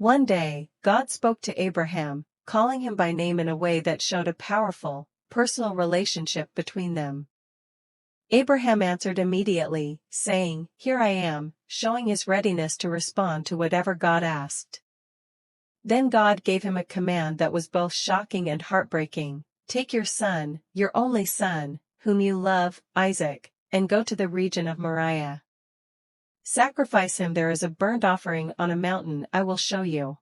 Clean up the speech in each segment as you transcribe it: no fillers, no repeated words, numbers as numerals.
One day, God spoke to Abraham, calling him by name in a way that showed a powerful, personal relationship between them. Abraham answered immediately, saying, "Here I am," showing his readiness to respond to whatever God asked. Then God gave him a command that was both shocking and heartbreaking. "Take your son, your only son, whom you love, Isaac, and go to the region of Moriah. Sacrifice him there as a burnt offering on a mountain I will show you."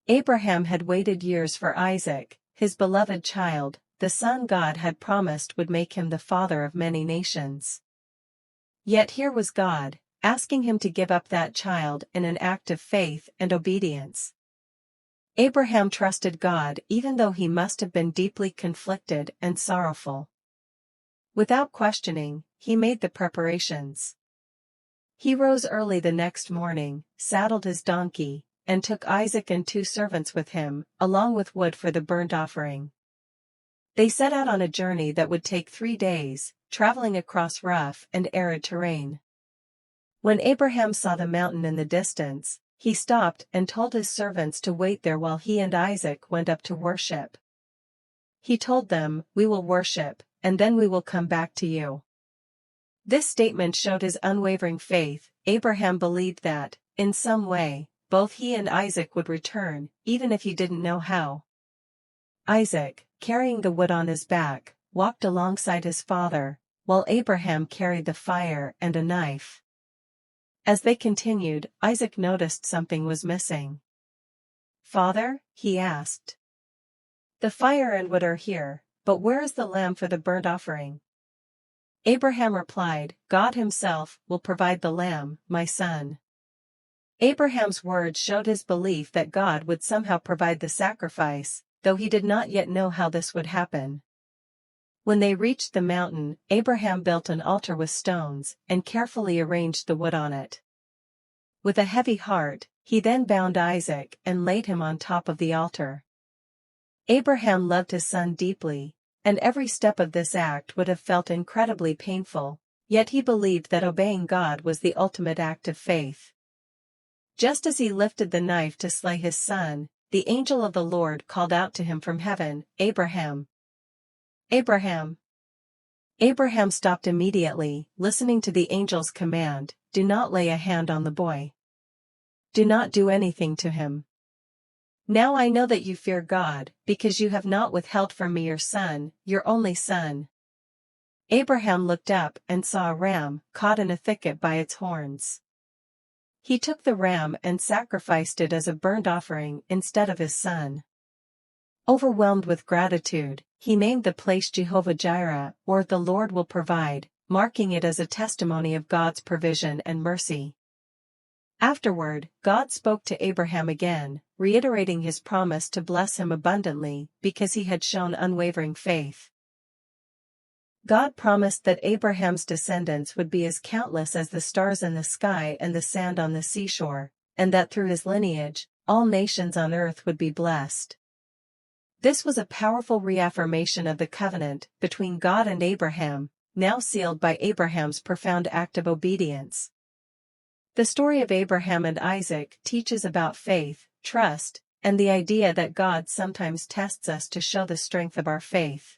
Abraham had waited years for Isaac, his beloved child, the son God had promised would make him the father of many nations. Yet here was God, asking him to give up that child in an act of faith and obedience. Abraham trusted God even though he must have been deeply conflicted and sorrowful. Without questioning, he made the preparations. He rose early the next morning, saddled his donkey, and took Isaac and 2 servants with him, along with wood for the burnt offering. They set out on a journey that would take 3 days, traveling across rough and arid terrain. When Abraham saw the mountain in the distance, he stopped and told his servants to wait there while he and Isaac went up to worship. He told them, "We will worship, and then we will come back to you." This statement showed his unwavering faith. Abraham believed that, in some way, both he and Isaac would return, even if he didn't know how. Isaac, carrying the wood on his back, walked alongside his father, while Abraham carried the fire and a knife. As they continued, Isaac noticed something was missing. "Father?" he asked. "The fire and wood are here, but where is the lamb for the burnt offering?" Abraham replied, "God himself will provide the lamb, my son." Abraham's words showed his belief that God would somehow provide the sacrifice, though he did not yet know how this would happen. When they reached the mountain, Abraham built an altar with stones and carefully arranged the wood on it. With a heavy heart, he then bound Isaac and laid him on top of the altar. Abraham loved his son deeply, and every step of this act would have felt incredibly painful, yet he believed that obeying God was the ultimate act of faith. Just as he lifted the knife to slay his son, the angel of the Lord called out to him from heaven, "Abraham! Abraham!" Abraham stopped immediately, listening to the angel's command, "Do not lay a hand on the boy. Do not do anything to him. Now I know that you fear God, because you have not withheld from me your son, your only son." Abraham looked up and saw a ram, caught in a thicket by its horns. He took the ram and sacrificed it as a burnt offering instead of his son. Overwhelmed with gratitude, he named the place Jehovah-Jireh, or "the Lord will provide," marking it as a testimony of God's provision and mercy. Afterward, God spoke to Abraham again, reiterating his promise to bless him abundantly because he had shown unwavering faith. God promised that Abraham's descendants would be as countless as the stars in the sky and the sand on the seashore, and that through his lineage, all nations on earth would be blessed. This was a powerful reaffirmation of the covenant between God and Abraham, now sealed by Abraham's profound act of obedience. The story of Abraham and Isaac teaches about faith, trust, and the idea that God sometimes tests us to show the strength of our faith.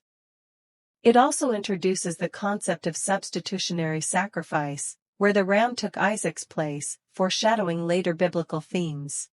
It also introduces the concept of substitutionary sacrifice, where the ram took Isaac's place, foreshadowing later biblical themes.